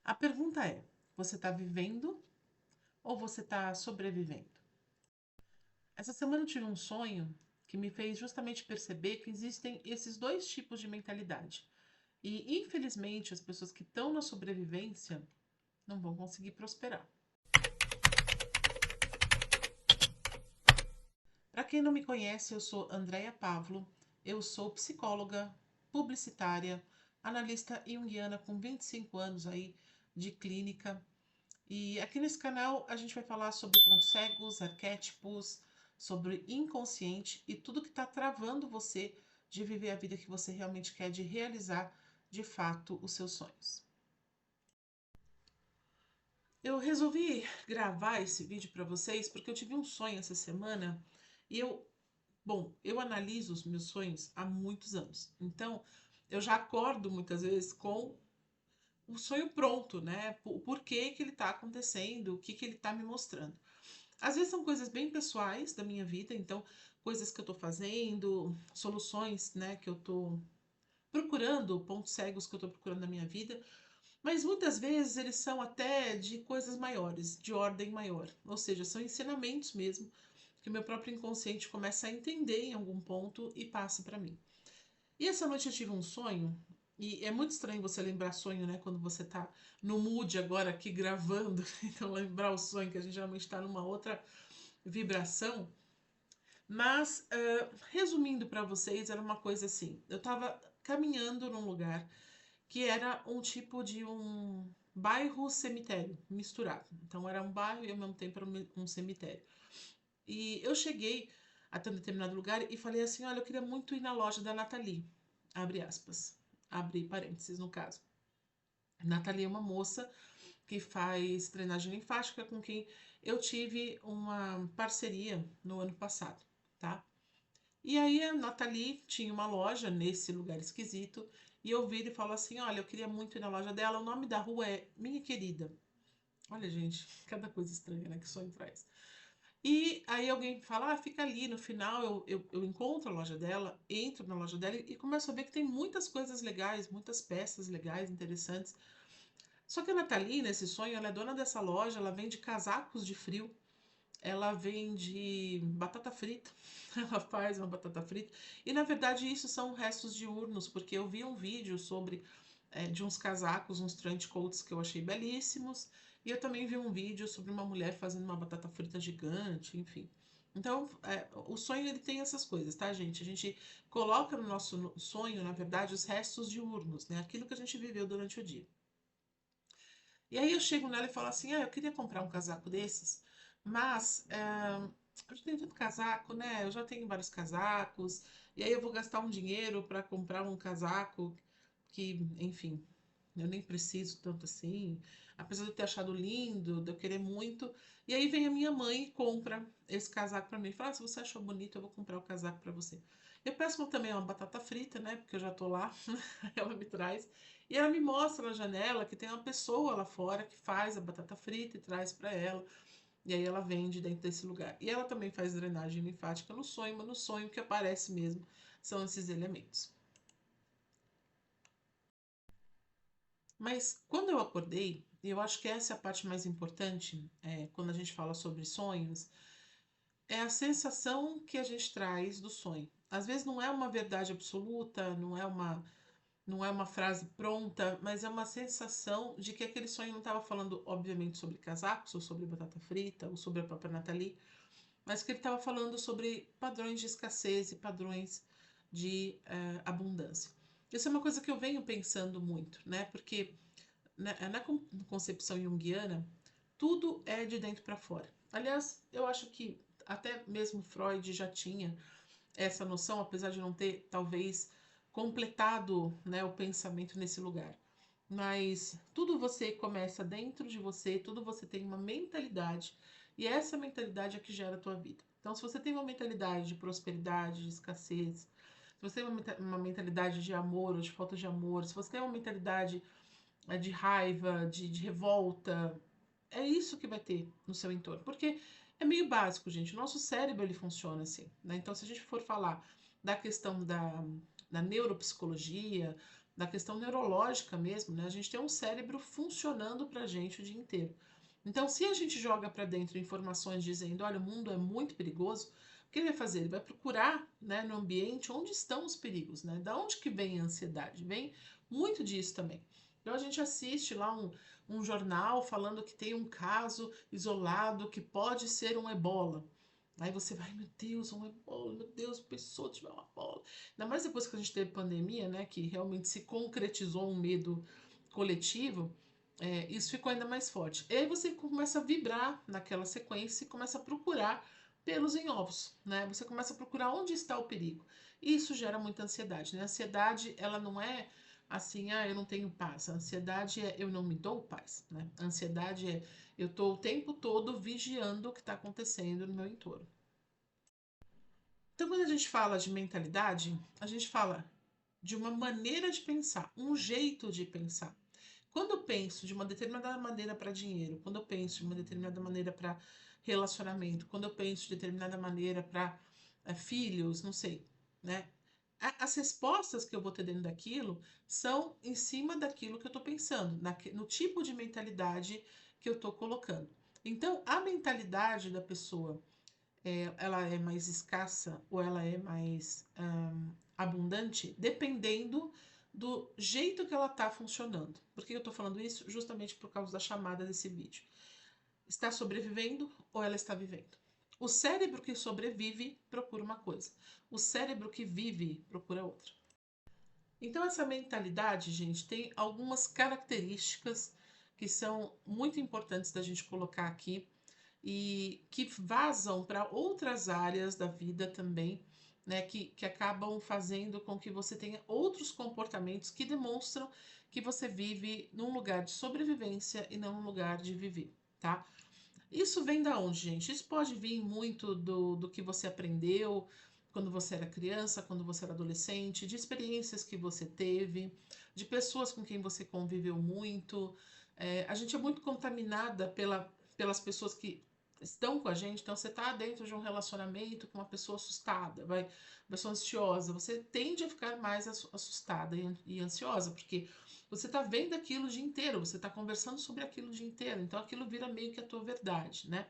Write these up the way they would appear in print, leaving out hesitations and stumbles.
A pergunta é: você está vivendo ou você está sobrevivendo? Essa semana eu tive um sonho que me fez justamente perceber que existem esses dois tipos de mentalidade. E, infelizmente, as pessoas que estão na sobrevivência não vão conseguir prosperar. Para quem não me conhece, eu sou Andréia Pavlo, eu sou psicóloga, publicitária, analista junguiana com 25 anos aí de clínica. E aqui nesse canal a gente vai falar sobre pontos cegos, arquétipos, sobre inconsciente e tudo que está travando você de viver a vida que você realmente quer, de realizar de fato os seus sonhos. Eu resolvi gravar esse vídeo para vocês porque eu tive um sonho essa semana e eu analiso os meus sonhos há muitos anos. Então, eu já acordo muitas vezes com o sonho pronto, né? O porquê que ele está acontecendo, o que que ele está me mostrando. Às vezes são coisas bem pessoais da minha vida, então coisas que eu tô fazendo, soluções, né, que eu tô procurando, pontos cegos que eu tô procurando na minha vida, mas muitas vezes eles são até de coisas maiores, de ordem maior, ou seja, são ensinamentos mesmo que o meu próprio inconsciente começa a entender em algum ponto e passa para mim. E essa noite eu tive um sonho, e é muito estranho você lembrar sonho, né, quando você tá no mood agora aqui gravando, então lembrar o sonho que a gente geralmente está numa outra vibração, mas resumindo para vocês, era uma coisa assim: eu estava caminhando num lugar que era um tipo de um bairro cemitério misturado. Então era um bairro e ao mesmo tempo era um cemitério. E eu cheguei até um determinado lugar e falei assim: olha, eu queria muito ir na loja da Nathalie. Abre aspas, abre parênteses no caso. Nathalie é uma moça que faz drenagem linfática com quem eu tive uma parceria no ano passado, tá? E aí a Nathalie tinha uma loja nesse lugar esquisito e eu viro e falo assim, olha, eu queria muito ir na loja dela, o nome da rua é Minha Querida. Olha, gente, cada coisa estranha, né, que sonho traz. E aí alguém fala, ah, fica ali, no final eu encontro a loja dela, entro na loja dela e começo a ver que tem muitas coisas legais, muitas peças legais, interessantes. Só que a Nathalie, nesse sonho, ela é dona dessa loja, ela vende casacos de frio, ela vende batata frita, ela faz uma batata frita, e na verdade isso são restos de urnos, porque eu vi um vídeo sobre de uns casacos, uns trench coats que eu achei belíssimos, e eu também vi um vídeo sobre uma mulher fazendo uma batata frita gigante, enfim. Então, o sonho ele tem essas coisas, tá, gente? A gente coloca no nosso sonho, na verdade, os restos de urnos, né? Aquilo que a gente viveu durante o dia. E aí eu chego nela e falo assim, ah, eu queria comprar um casaco desses, mas eu já tenho tanto casaco, né? Eu já tenho vários casacos, e aí eu vou gastar um dinheiro para comprar um casaco que, enfim, eu nem preciso tanto assim. Apesar de eu ter achado lindo, de eu querer muito. E aí vem a minha mãe e compra esse casaco para mim. Fala, ah, se você achou bonito, eu vou comprar o casaco para você. Eu peço também uma batata frita, né? Porque eu já tô lá. Ela me traz. E ela me mostra na janela que tem uma pessoa lá fora que faz a batata frita e traz para ela. E aí ela vende dentro desse lugar. E ela também faz drenagem linfática no sonho, mas no sonho que aparece mesmo são esses elementos. Mas quando eu acordei, e eu acho que essa é a parte mais importante, quando a gente fala sobre sonhos, é a sensação que a gente traz do sonho. Às vezes não é uma verdade absoluta, não é uma frase pronta, mas é uma sensação de que aquele sonho não estava falando, obviamente, sobre casacos, ou sobre batata frita, ou sobre a própria Nathalie, mas que ele estava falando sobre padrões de escassez e padrões de abundância. Isso é uma coisa que eu venho pensando muito, né? Porque na concepção junguiana, tudo é de dentro para fora. Aliás, eu acho que até mesmo Freud já tinha essa noção, apesar de não ter talvez completado, né, o pensamento nesse lugar. Mas tudo você começa dentro de você, tudo você tem uma mentalidade, e essa mentalidade é que gera a tua vida. Então, se você tem uma mentalidade de prosperidade, de escassez, se você tem uma mentalidade de amor ou de falta de amor, se você tem uma mentalidade de raiva, de revolta. É isso que vai ter no seu entorno. Porque é meio básico, gente. O nosso cérebro ele funciona assim, né? Então, se a gente for falar da questão da neuropsicologia, da questão neurológica mesmo, né? A gente tem um cérebro funcionando para a gente o dia inteiro. Então, se a gente joga para dentro informações dizendo, olha, o mundo é muito perigoso, o que ele vai fazer? Ele vai procurar, né, no ambiente onde estão os perigos, né? Da onde que vem a ansiedade? Vem muito disso também. Então, a gente assiste lá um jornal falando que tem um caso isolado que pode ser um ebola. Aí você vai, meu Deus, um ebola, meu Deus, pessoa tiver uma bola. Ainda mais depois que a gente teve pandemia, né, que realmente se concretizou um medo coletivo, isso ficou ainda mais forte. E aí você começa a vibrar naquela sequência e começa a procurar pelos em ovos, né? Você começa a procurar onde está o perigo. E isso gera muita ansiedade, né? A ansiedade, ela não é assim, ah, eu não tenho paz. A ansiedade é eu não me dou paz, né? A ansiedade é eu estou o tempo todo vigiando o que está acontecendo no meu entorno. Então, quando a gente fala de mentalidade, a gente fala de uma maneira de pensar, um jeito de pensar. Quando eu penso de uma determinada maneira para dinheiro, quando eu penso de uma determinada maneira para relacionamento, quando eu penso de determinada maneira para filhos, não sei, né? As respostas que eu vou ter dentro daquilo são em cima daquilo que eu estou pensando, no tipo de mentalidade que eu estou colocando. Então, a mentalidade da pessoa ela é mais escassa ou ela é mais abundante, dependendo do jeito que ela está funcionando. Por que eu estou falando isso? Justamente por causa da chamada desse vídeo. Está sobrevivendo ou ela está vivendo? O cérebro que sobrevive procura uma coisa, o cérebro que vive procura outra. Então, essa mentalidade, gente, tem algumas características que são muito importantes da gente colocar aqui e que vazam para outras áreas da vida também, né, que acabam fazendo com que você tenha outros comportamentos que demonstram que você vive num lugar de sobrevivência e não num lugar de viver, tá? Isso vem da onde, gente? Isso pode vir muito do que você aprendeu quando você era criança, quando você era adolescente, de experiências que você teve, de pessoas com quem você conviveu muito. A gente é muito contaminada pelas pessoas que estão com a gente. Então, você está dentro de um relacionamento com uma pessoa assustada, uma pessoa ansiosa. Você tende a ficar mais assustada e ansiosa, porque você está vendo aquilo o dia inteiro, você está conversando sobre aquilo o dia inteiro, então aquilo vira meio que a tua verdade, né?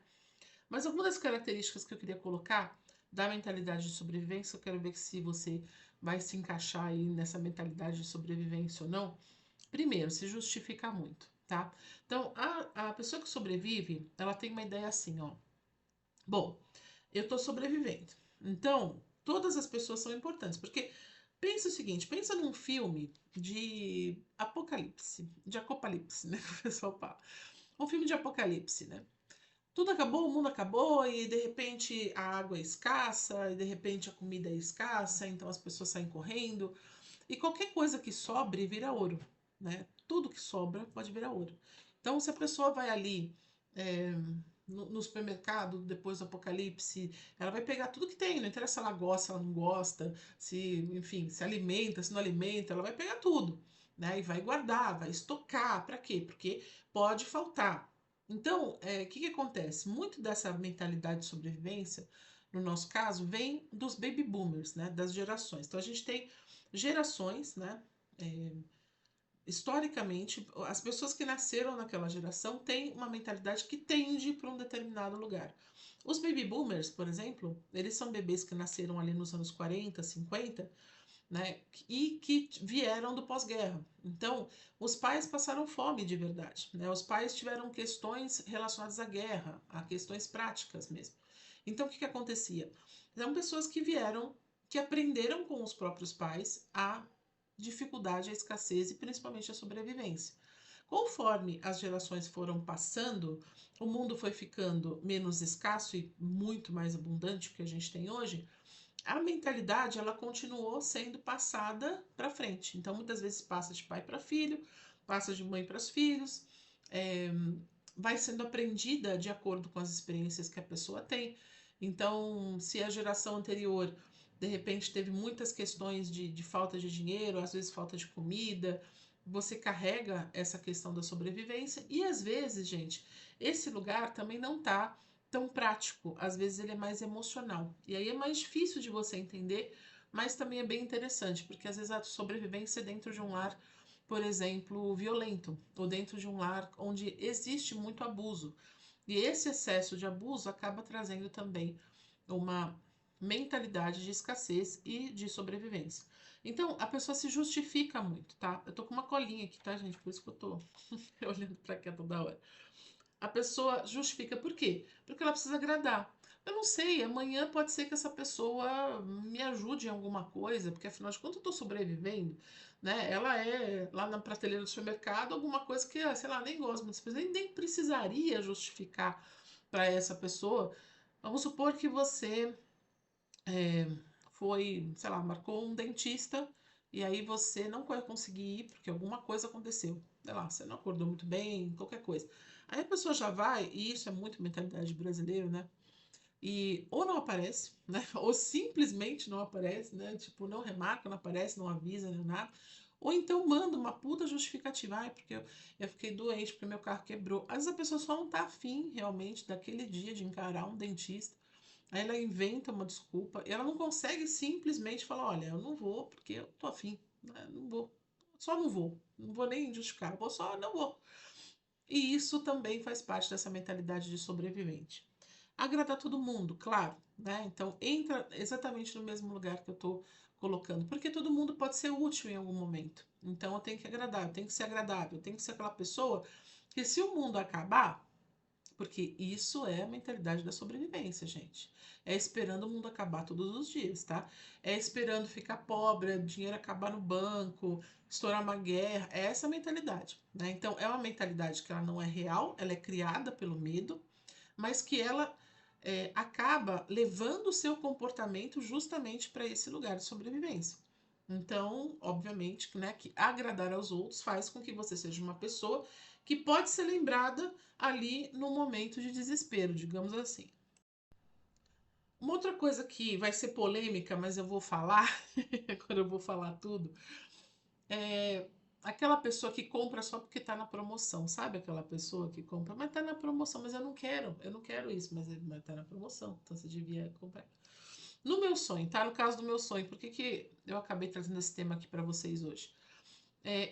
Mas algumas das características que eu queria colocar da mentalidade de sobrevivência, eu quero ver se você vai se encaixar aí nessa mentalidade de sobrevivência ou não. Primeiro, se justifica muito, tá? Então, a pessoa que sobrevive, ela tem uma ideia assim, ó. Bom, eu tô sobrevivendo. Então, todas as pessoas são importantes, porque pensa o seguinte, pensa num filme de apocalipse, de apocalipse, né, que o pessoal fala. Um filme de apocalipse, né? Tudo acabou, o mundo acabou e de repente a água é escassa, e de repente a comida é escassa, então as pessoas saem correndo e qualquer coisa que sobre vira ouro, né? Tudo que sobra pode virar ouro. Então, se a pessoa vai ali é, no supermercado depois do apocalipse, ela vai pegar tudo que tem, não interessa se ela gosta, se ela não gosta, se, enfim, se alimenta, se não alimenta, ela vai pegar tudo, né? E vai guardar, vai estocar. Para quê? Porque pode faltar. Então, o que acontece? Muito dessa mentalidade de sobrevivência, no nosso caso, vem dos baby boomers, né? Das gerações. Então, a gente tem gerações, né? É, historicamente, as pessoas que nasceram naquela geração têm uma mentalidade que tende para um determinado lugar. Os baby boomers, por exemplo, eles são bebês que nasceram ali nos anos 40, 50, né? E que vieram do pós-guerra. Então, os pais passaram fome de verdade, né? Os pais tiveram questões relacionadas à guerra, a questões práticas mesmo. Então, o que acontecia? São pessoas que vieram, que aprenderam com os próprios pais a dificuldade, a escassez e principalmente a sobrevivência. Conforme as gerações foram passando, o mundo foi ficando menos escasso e muito mais abundante que a gente tem hoje. A mentalidade ela continuou sendo passada para frente. Então, muitas vezes passa de pai para filho, passa de mãe para os filhos, é, vai sendo aprendida de acordo com as experiências que a pessoa tem. Então, se a geração anterior de repente teve muitas questões de falta de dinheiro, às vezes falta de comida, você carrega essa questão da sobrevivência e às vezes, gente, esse lugar também não está tão prático, às vezes ele é mais emocional. E aí é mais difícil de você entender mas também é bem interessante, porque às vezes a sobrevivência é dentro de um lar, por exemplo, violento, ou dentro de um lar onde existe muito abuso. E esse excesso de abuso acaba trazendo também uma mentalidade de escassez e de sobrevivência. Então, a pessoa se justifica muito, tá? Eu tô com uma colinha aqui, tá, gente? Por isso que eu tô olhando pra cá toda hora. A pessoa justifica por quê? Porque ela precisa agradar. Eu não sei, amanhã pode ser que essa pessoa me ajude em alguma coisa, porque afinal de contas eu estou sobrevivendo, né? Ela é lá na prateleira do supermercado alguma coisa que, sei lá, nem gosto, mas nem precisaria justificar para essa pessoa. Vamos supor que você é, foi, sei lá, marcou um dentista e aí você não vai conseguir ir porque alguma coisa aconteceu. Sei lá, você não acordou muito bem, qualquer coisa. Aí a pessoa já vai, e isso é muito mentalidade brasileira, né? E ou não aparece, né? Ou simplesmente não aparece, né? Tipo, não remarca, não aparece, não avisa, nem nada. Ou então manda uma puta justificativa, ai, porque eu fiquei doente, porque meu carro quebrou. Às vezes a pessoa só não tá afim realmente daquele dia de encarar um dentista. Aí ela inventa uma desculpa e ela não consegue simplesmente falar, olha, eu não vou porque eu tô afim, né? Não vou, só não vou, não vou nem justificar, vou só não vou. E isso também faz parte dessa mentalidade de sobrevivente. Agradar todo mundo, claro, né? Então entra exatamente no mesmo lugar que eu tô colocando, porque todo mundo pode ser útil em algum momento. Então eu tenho que agradar, eu tenho que ser agradável, eu tenho que ser aquela pessoa que se o mundo acabar, porque isso é a mentalidade da sobrevivência, gente. É esperando o mundo acabar todos os dias, tá? É esperando ficar pobre, dinheiro acabar no banco, estourar uma guerra. É essa a mentalidade, né? Então, é uma mentalidade que ela não é real, ela é criada pelo medo, mas que ela acaba levando o seu comportamento justamente para esse lugar de sobrevivência. Então, obviamente, né, que agradar aos outros faz com que você seja uma pessoa que pode ser lembrada ali no momento de desespero, digamos assim. Uma outra coisa que vai ser polêmica, mas eu vou falar, quando eu vou falar tudo, é aquela pessoa que compra só porque tá na promoção, sabe? Aquela pessoa que compra, mas tá na promoção, mas eu não quero isso, mas tá na promoção, então você devia comprar. No meu sonho, tá? No caso do meu sonho, por que que eu acabei trazendo esse tema aqui pra vocês hoje?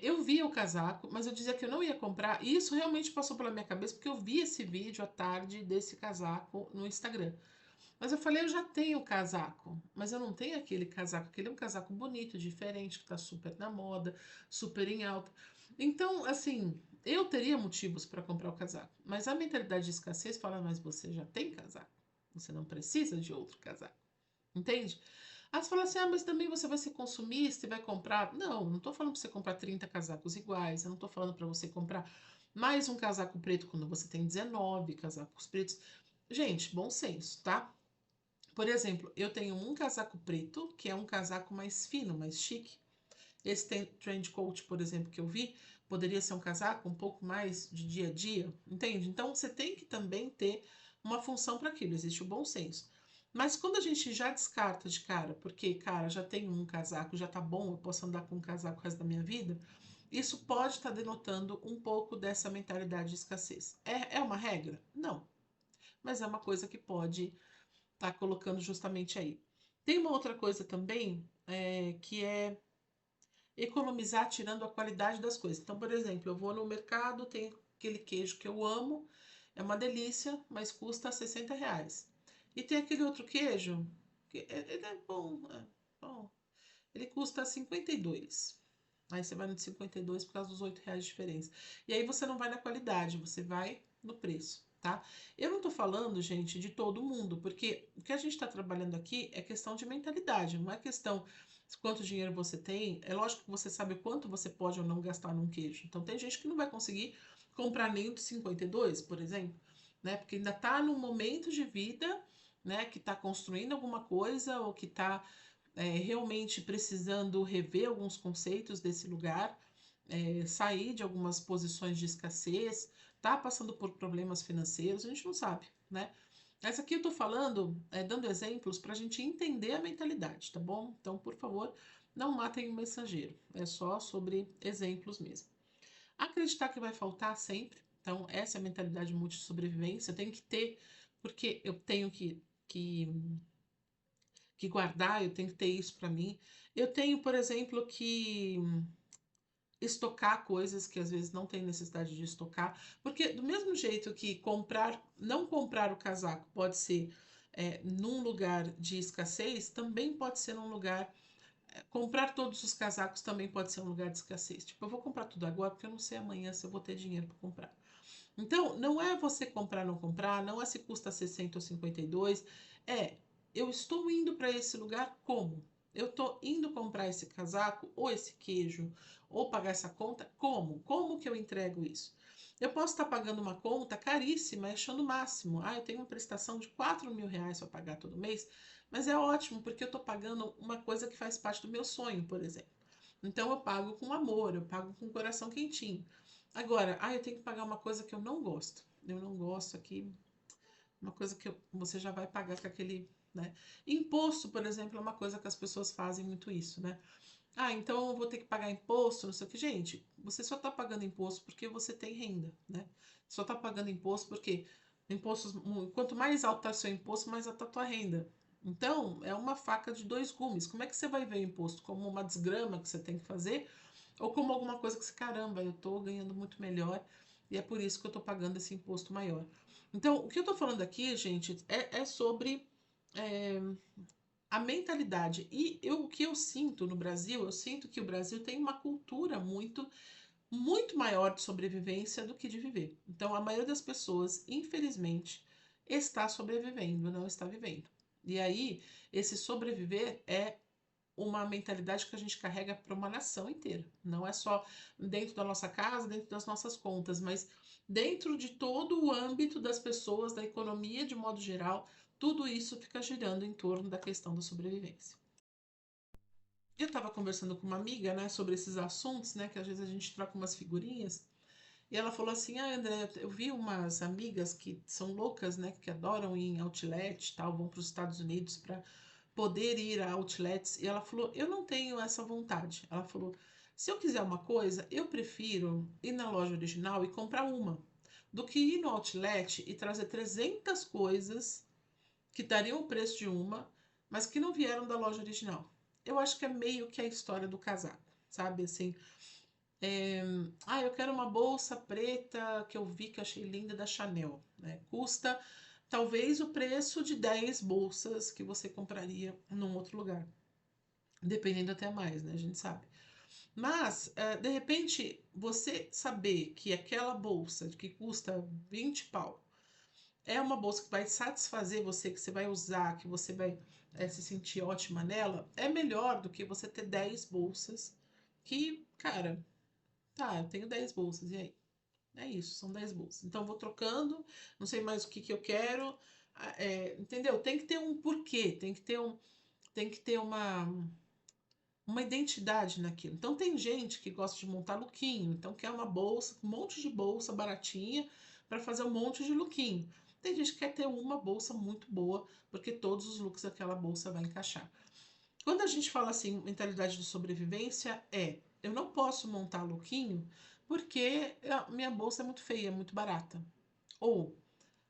Eu vi o casaco, mas eu dizia que eu não ia comprar, e isso realmente passou pela minha cabeça, porque eu vi esse vídeo à tarde desse casaco no Instagram. Mas eu falei, eu já tenho o casaco, mas eu não tenho aquele casaco, aquele é um casaco bonito, diferente, que tá super na moda, super em alta. Então, assim, eu teria motivos para comprar o casaco, mas a mentalidade de escassez fala, mas você já tem casaco, você não precisa de outro casaco, entende? Aí você fala assim, mas também você vai ser consumista e vai comprar. Não, não tô falando para você comprar 30 casacos iguais, eu não tô falando para você comprar mais um casaco preto quando você tem 19 casacos pretos. Gente, bom senso, tá? Por exemplo, eu tenho um casaco preto, que é um casaco mais fino, mais chique. Esse trench coat, por exemplo, que eu vi, poderia ser um casaco um pouco mais de dia a dia, entende? Então você tem que também ter uma função para aquilo, existe o bom senso. Mas quando a gente já descarta de cara, porque, cara, já tenho um casaco, já tá bom, eu posso andar com um casaco o resto da minha vida, isso pode estar denotando um pouco dessa mentalidade de escassez. É uma regra? Não. Mas é uma coisa que pode estar colocando justamente aí. Tem uma outra coisa também, que é economizar tirando a qualidade das coisas. Então, por exemplo, eu vou no mercado, tem aquele queijo que eu amo, é uma delícia, mas custa R$ 60. E tem aquele outro queijo, que ele é bom, bom, ele custa 52. Aí você vai no de 52 por causa dos R$ 8 de diferença. E aí você não vai na qualidade, você vai no preço, tá? Eu não tô falando, gente, de todo mundo, porque o que a gente está trabalhando aqui é questão de mentalidade, não é questão de quanto dinheiro você tem. É lógico que você sabe o quanto você pode ou não gastar num queijo. Então tem gente que não vai conseguir comprar nem o de 52, por exemplo, né? Porque ainda tá num momento de vida, né, que tá construindo alguma coisa ou que tá realmente precisando rever alguns conceitos desse lugar, sair de algumas posições de escassez, tá passando por problemas financeiros, a gente não sabe, né? Essa aqui eu tô falando, dando exemplos para a gente entender a mentalidade, tá bom? Então, por favor, não matem o mensageiro, é só sobre exemplos mesmo. Acreditar que vai faltar sempre, então essa é a mentalidade multi-sobrevivência, eu tenho que ter, porque eu tenho que que guardar, eu tenho que ter isso para mim. Eu tenho, por exemplo, que estocar coisas que às vezes não tem necessidade de estocar, porque do mesmo jeito que não comprar o casaco pode ser num lugar de escassez, também pode ser num lugar, comprar todos os casacos também pode ser um lugar de escassez. Tipo, eu vou comprar tudo agora porque eu não sei amanhã se eu vou ter dinheiro para comprar. Então, não é você comprar ou não comprar, não é se custa 60 ou 52, é eu estou indo para esse lugar como? Eu estou indo comprar esse casaco ou esse queijo ou pagar essa conta como? Como que eu entrego isso? Eu posso estar pagando uma conta caríssima, achando o máximo. Ah, eu tenho uma prestação de R$ 4.000 para pagar todo mês, mas é ótimo porque eu estou pagando uma coisa que faz parte do meu sonho, por exemplo. Então eu pago com amor, eu pago com o coração quentinho. Agora, eu tenho que pagar uma coisa que eu não gosto. Eu não gosto aqui, uma coisa que você já vai pagar com aquele, né? Imposto, por exemplo, é uma coisa que as pessoas fazem muito isso, né? Ah, então eu vou ter que pagar imposto, não sei o que. Gente, você só está pagando imposto porque você tem renda, né? Só está pagando imposto porque impostos, quanto mais alto está seu imposto, mais alta a tua renda. Então, é uma faca de dois gumes. Como é que você vai ver o imposto? Como uma desgrama que você tem que fazer? Ou como alguma coisa que você, caramba, eu estou ganhando muito melhor e é por isso que eu estou pagando esse imposto maior. Então, o que eu estou falando aqui, gente, é sobre é, a mentalidade. E o que eu sinto no Brasil, eu sinto que o Brasil tem uma cultura muito maior de sobrevivência do que de viver. Então, a maioria das pessoas, infelizmente, está sobrevivendo, não está vivendo. E aí, esse sobreviver é uma mentalidade que a gente carrega para uma nação inteira. Não é só dentro da nossa casa, dentro das nossas contas, mas dentro de todo o âmbito das pessoas, da economia de modo geral, tudo isso fica girando em torno da questão da sobrevivência. Eu estava conversando com uma amiga, né, sobre esses assuntos, né, que às vezes a gente troca umas figurinhas, e ela falou assim: "Ah, André, eu vi umas amigas que são loucas, né, que adoram ir em outlet, e tal, vão para os Estados Unidos para poder ir a outlets". E ela falou: "Eu não tenho essa vontade". Ela falou: "Se eu quiser uma coisa, eu prefiro ir na loja original e comprar uma, do que ir no outlet e trazer 300 coisas que dariam o preço de uma, mas que não vieram da loja original". Eu acho que é meio que a história do casaco, sabe? Assim, eu quero uma bolsa preta que eu vi que achei linda da Chanel, né? Custa talvez o preço de 10 bolsas que você compraria num outro lugar, dependendo até mais, né? A gente sabe. Mas, de repente, você saber que aquela bolsa que custa 20 pau é uma bolsa que vai satisfazer você, que você vai usar, que você vai se sentir ótima nela, é melhor do que você ter 10 bolsas que, cara, tá, eu tenho 10 bolsas, e aí? É isso, são 10 bolsas. Então, eu vou trocando, não sei mais o que que eu quero, entendeu? Tem que ter um porquê, tem que ter uma identidade naquilo. Então, tem gente que gosta de montar lookinho, então quer uma bolsa, um monte de bolsa baratinha para fazer um monte de lookinho. Tem gente que quer ter uma bolsa muito boa, porque todos os looks daquela bolsa vai encaixar. Quando a gente fala assim, mentalidade de sobrevivência, eu não posso montar lookinho porque a minha bolsa é muito feia, é muito barata. Ou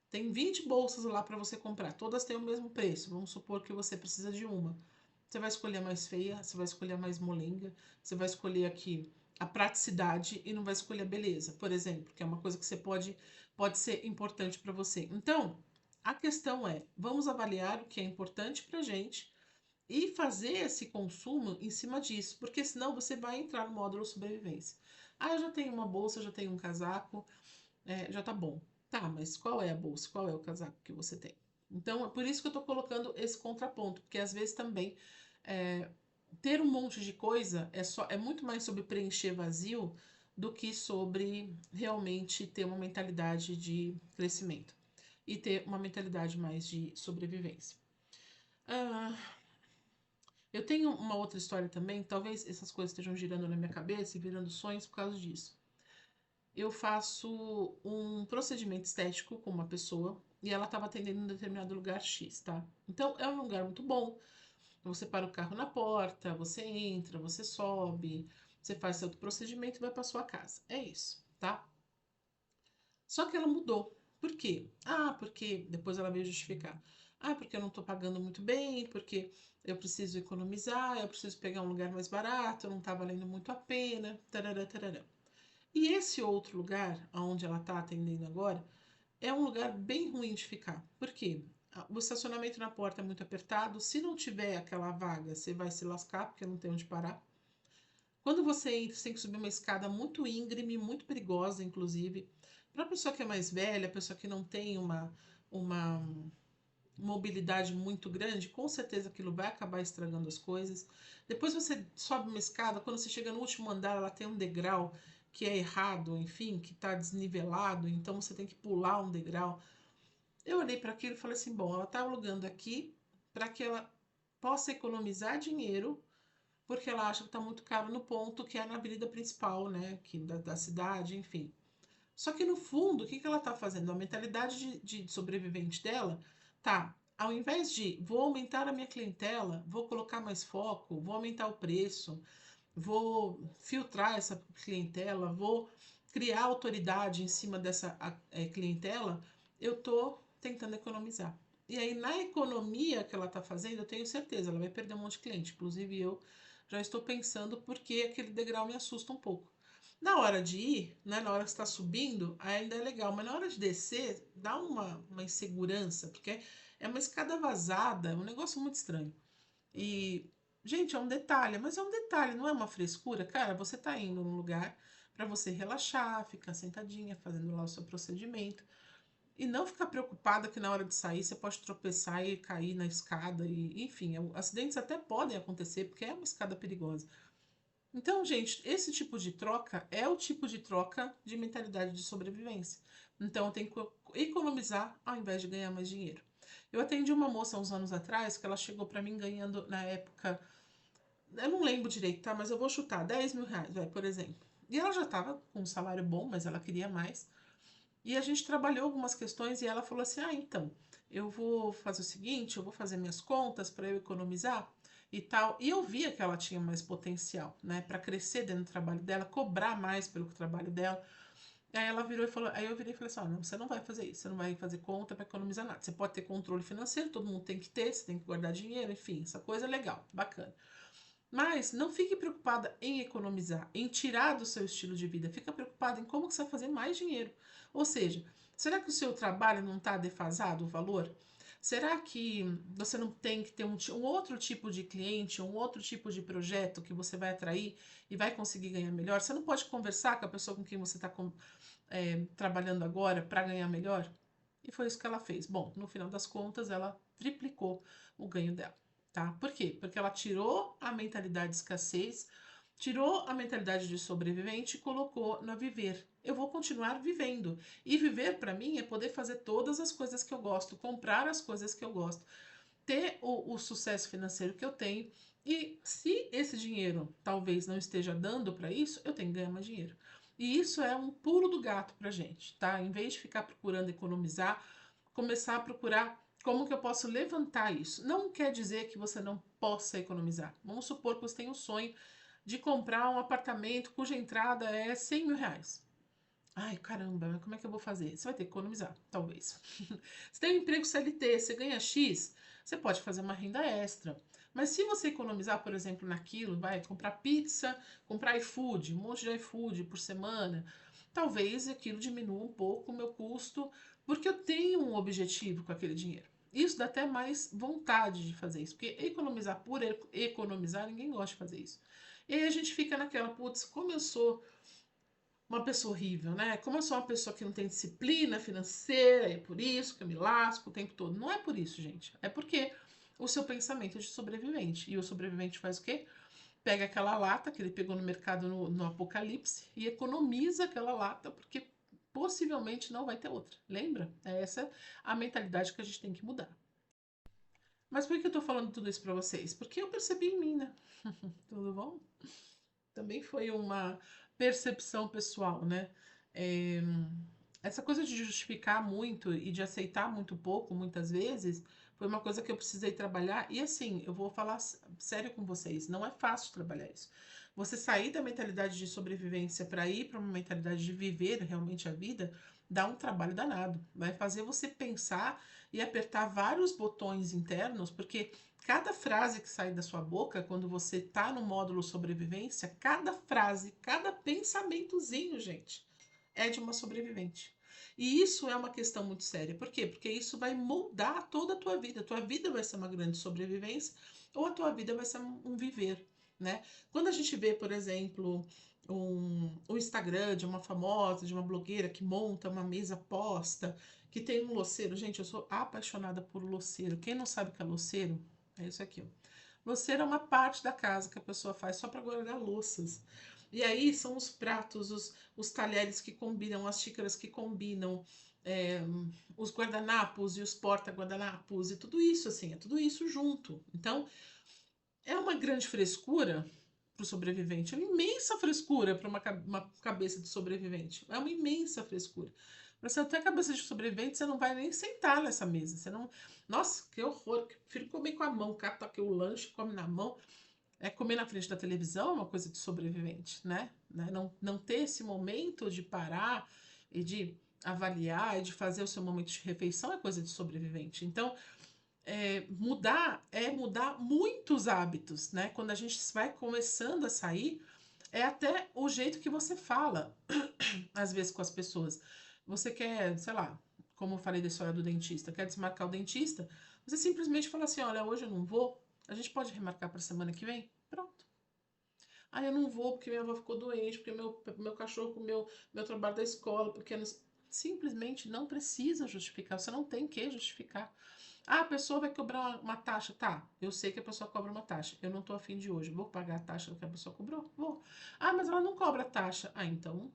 tem 20 bolsas lá para você comprar, todas têm o mesmo preço. Vamos supor que você precisa de uma. Você vai escolher a mais feia, você vai escolher a mais molenga, você vai escolher aqui a praticidade e não vai escolher a beleza, por exemplo, que é uma coisa que você pode ser importante para você. Então, a questão é, vamos avaliar o que é importante para gente e fazer esse consumo em cima disso, porque senão você vai entrar no módulo sobrevivência. Ah, eu já tenho uma bolsa, eu já tenho um casaco, já tá bom. Tá, mas qual é a bolsa? Qual é o casaco que você tem? Então, é por isso que eu tô colocando esse contraponto, porque às vezes também é, ter um monte de coisa é muito mais sobre preencher vazio do que sobre realmente ter uma mentalidade de crescimento e ter uma mentalidade mais de sobrevivência. Ah, eu tenho uma outra história também, talvez essas coisas estejam girando na minha cabeça e virando sonhos por causa disso. Eu faço um procedimento estético com uma pessoa e ela estava atendendo em um determinado lugar X, tá? Então é um lugar muito bom. Você para o carro na porta, você entra, você sobe, você faz seu procedimento e vai para sua casa. É isso, tá? Só que ela mudou. Por quê? Ah, porque depois ela veio justificar. Ah, porque eu não estou pagando muito bem, porque eu preciso economizar, eu preciso pegar um lugar mais barato, não está valendo muito a pena, tarará, tarará. E esse outro lugar, onde ela está atendendo agora, é um lugar bem ruim de ficar. Por quê? O estacionamento na porta é muito apertado. Se não tiver aquela vaga, você vai se lascar, porque não tem onde parar. Quando você entra, você tem que subir uma escada muito íngreme, muito perigosa, inclusive. Para a pessoa que é mais velha, a pessoa que não tem uma mobilidade muito grande, com certeza aquilo vai acabar estragando as coisas. Depois você sobe uma escada, quando você chega no último andar, ela tem um degrau que é errado, enfim, que está desnivelado, então você tem que pular um degrau. Eu olhei para aquilo e falei assim: bom, ela está alugando aqui para que ela possa economizar dinheiro, porque ela acha que está muito caro no ponto que é na avenida principal, né, que da cidade, enfim. Só que no fundo, o que que ela está fazendo? A mentalidade de sobrevivente dela tá, ao invés de vou aumentar a minha clientela, vou colocar mais foco, vou aumentar o preço, vou filtrar essa clientela, vou criar autoridade em cima dessa clientela, eu estou tentando economizar. E aí, na economia que ela está fazendo, eu tenho certeza, ela vai perder um monte de cliente. Inclusive, eu já estou pensando porque aquele degrau me assusta um pouco. Na hora de ir, né, na hora que está subindo, ainda é legal, mas na hora de descer, dá uma insegurança, porque é uma escada vazada, é um negócio muito estranho. E, gente, é um detalhe, mas é um detalhe, não é uma frescura. Cara, você tá indo num lugar para você relaxar, ficar sentadinha, fazendo lá o seu procedimento. E não ficar preocupada que na hora de sair você pode tropeçar e cair na escada. E, enfim, acidentes até podem acontecer, porque é uma escada perigosa. Então, gente, esse tipo de troca é o tipo de troca de mentalidade de sobrevivência. Então, eu tenho que economizar ao invés de ganhar mais dinheiro. Eu atendi uma moça uns anos atrás que ela chegou para mim ganhando, na época, eu não lembro direito, tá? Mas eu vou chutar, 10 mil reais, vai, por exemplo. E ela já estava com um salário bom, mas ela queria mais. E a gente trabalhou algumas questões e ela falou assim: ah, então, eu vou fazer o seguinte, eu vou fazer minhas contas para eu economizar e tal. E eu via que ela tinha mais potencial, né, para crescer dentro do trabalho dela, cobrar mais pelo trabalho dela. Aí ela virou e falou, aí eu virei e falei assim: ó, não, você não vai fazer isso, você não vai fazer conta para economizar nada. Você pode ter controle financeiro, todo mundo tem que ter, você tem que guardar dinheiro, enfim, essa coisa é legal, bacana. Mas não fique preocupada em economizar, em tirar do seu estilo de vida. Fica preocupada em como que você vai fazer mais dinheiro. Ou seja, será que o seu trabalho não está defasado o valor? Será que você não tem que ter um outro tipo de cliente, um outro tipo de projeto que você vai atrair e vai conseguir ganhar melhor? Você não pode conversar com a pessoa com quem você está trabalhando agora para ganhar melhor? E foi isso que ela fez. Bom, no final das contas, ela triplicou o ganho dela, tá? Por quê? Porque ela tirou a mentalidade de escassez, tirou a mentalidade de sobrevivente e colocou no viver. Eu vou continuar vivendo. E viver para mim é poder fazer todas as coisas que eu gosto, comprar as coisas que eu gosto, ter o sucesso financeiro que eu tenho. E se esse dinheiro talvez não esteja dando para isso, eu tenho que ganhar mais dinheiro. E isso é um pulo do gato pra gente, tá? Em vez de ficar procurando economizar, começar a procurar como que eu posso levantar isso. Não quer dizer que você não possa economizar. Vamos supor que você tem o sonho de comprar um apartamento cuja entrada é 100 mil reais. Ai, caramba, mas como é que eu vou fazer? Você vai ter que economizar, talvez. Você tem um emprego CLT, você ganha X, você pode fazer uma renda extra. Mas se você economizar, por exemplo, naquilo, vai comprar pizza, comprar iFood, um monte de iFood por semana, talvez aquilo diminua um pouco o meu custo, porque eu tenho um objetivo com aquele dinheiro. Isso dá até mais vontade de fazer isso, porque economizar por economizar, ninguém gosta de fazer isso. E aí a gente fica naquela, putz, como eu sou uma pessoa horrível, né? Como eu sou uma pessoa que não tem disciplina financeira, é por isso que eu me lasco o tempo todo. Não é por isso, gente. É porque o seu pensamento é de sobrevivente. E o sobrevivente faz o quê? Pega aquela lata que ele pegou no mercado no apocalipse e economiza aquela lata, porque possivelmente não vai ter outra. Lembra? É essa a mentalidade que a gente tem que mudar. Mas por que eu tô falando tudo isso pra vocês? Porque eu percebi em mim, né? Tudo bom? Também foi uma percepção pessoal, né? É, essa coisa de justificar muito e de aceitar muito pouco, muitas vezes, foi uma coisa que eu precisei trabalhar. E assim, eu vou falar sério com vocês, não é fácil trabalhar isso. Você sair da mentalidade de sobrevivência para ir para uma mentalidade de viver realmente a vida, dá um trabalho danado. Vai fazer você pensar e apertar vários botões internos, porque cada frase que sai da sua boca, quando você está no módulo sobrevivência, cada frase, cada pensamentozinho, gente, é de uma sobrevivente. E isso é uma questão muito séria. Por quê? Porque isso vai moldar toda a tua vida. A tua vida vai ser uma grande sobrevivência ou a tua vida vai ser um viver, né? Quando a gente vê, por exemplo, o Instagram de uma famosa, de uma blogueira que monta uma mesa posta, que tem um louceiro. Gente, eu sou apaixonada por louceiro. Quem não sabe o que é louceiro? É isso aqui, ó. Louceiro é uma parte da casa que a pessoa faz só para guardar louças. E aí são os pratos, os talheres que combinam, as xícaras que combinam, é, os guardanapos e os porta-guardanapos e tudo isso, assim, é tudo isso junto. Então, é uma grande frescura para o sobrevivente, é uma imensa frescura para uma cabeça de sobrevivente, é uma imensa frescura. Para você ter a cabeça de sobrevivente, você não vai nem sentar nessa mesa. Você não. Nossa, que horror! Prefiro comer com a mão, cata aqui o lanche, come na mão. É comer na frente da televisão é uma coisa de sobrevivente, né? Não ter esse momento de parar e de avaliar e de fazer o seu momento de refeição é coisa de sobrevivente. Então, mudar é mudar muitos hábitos, né? Quando a gente vai começando a sair, é até o jeito que você fala, às vezes, com as pessoas. Você quer, sei lá, como eu falei da história do dentista, quer desmarcar o dentista, você simplesmente fala assim: olha, hoje eu não vou, a gente pode remarcar para a semana que vem? Pronto. Ah, eu não vou porque minha avó ficou doente, porque meu cachorro comeu meu trabalho da escola, porque simplesmente não precisa justificar, você não tem que justificar. Ah, a pessoa vai cobrar uma taxa. Tá, eu sei que a pessoa cobra uma taxa. Eu não tô afim de hoje. Vou pagar a taxa que a pessoa cobrou? Vou. Ah, mas ela não cobra taxa. Ah, então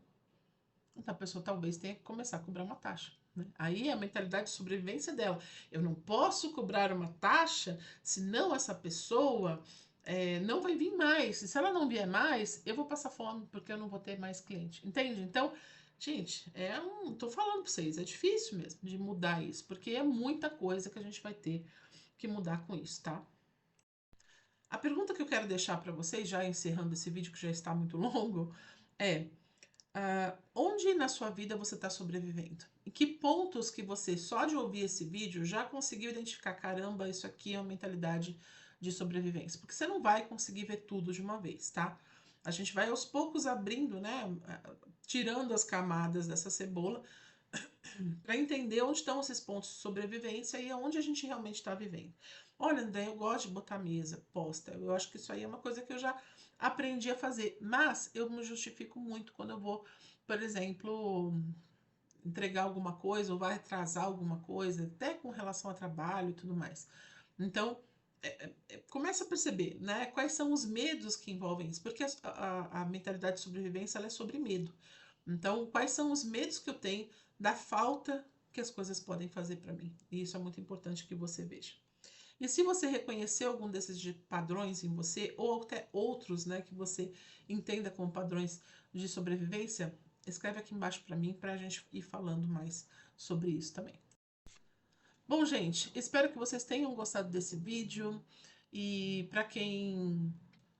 a pessoa talvez tenha que começar a cobrar uma taxa. Né? Aí é a mentalidade de sobrevivência dela. Eu não posso cobrar uma taxa, senão essa pessoa não vai vir mais. E se ela não vier mais, eu vou passar fome, porque eu não vou ter mais cliente. Entende? Então, gente, tô falando para vocês, é difícil mesmo de mudar isso, porque é muita coisa que a gente vai ter que mudar com isso, tá? A pergunta que eu quero deixar para vocês, já encerrando esse vídeo que já está muito longo, é: onde na sua vida você está sobrevivendo? Em que pontos que você, só de ouvir esse vídeo, já conseguiu identificar, caramba, isso aqui é uma mentalidade de sobrevivência? Porque você não vai conseguir ver tudo de uma vez, tá? A gente vai aos poucos abrindo, né? Tirando as camadas dessa cebola para entender onde estão esses pontos de sobrevivência e aonde a gente realmente está vivendo. Olha, André, eu gosto de botar mesa, posta. Eu acho que isso aí é uma coisa que eu já aprendi a fazer, mas eu me justifico muito quando eu vou, por exemplo, entregar alguma coisa ou vai atrasar alguma coisa, até com relação a trabalho e tudo mais. Então, começa a perceber, né, quais são os medos que envolvem isso, porque a mentalidade de sobrevivência ela é sobre medo. Então, quais são os medos que eu tenho da falta que as coisas podem fazer para mim? E isso é muito importante que você veja. E se você reconhecer algum desses padrões em você, ou até outros, né, que você entenda como padrões de sobrevivência, escreve aqui embaixo para mim, para a gente ir falando mais sobre isso também. Bom, gente, espero que vocês tenham gostado desse vídeo. E para quem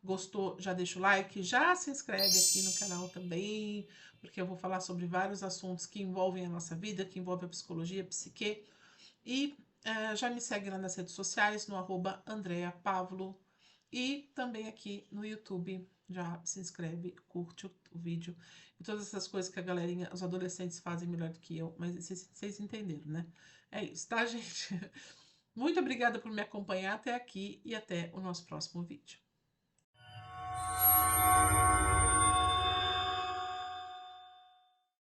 gostou, já deixa o like, já se inscreve aqui no canal também, porque eu vou falar sobre vários assuntos que envolvem a nossa vida, que envolvem a psicologia, a psique. E já me segue lá nas redes sociais, no @AndreaPavlo. E também aqui no YouTube, já se inscreve, curte o vídeo. E todas essas coisas que a galerinha, os adolescentes fazem melhor do que eu. Mas vocês entenderam, né? É isso, tá, gente? Muito obrigada por me acompanhar até aqui e até o nosso próximo vídeo.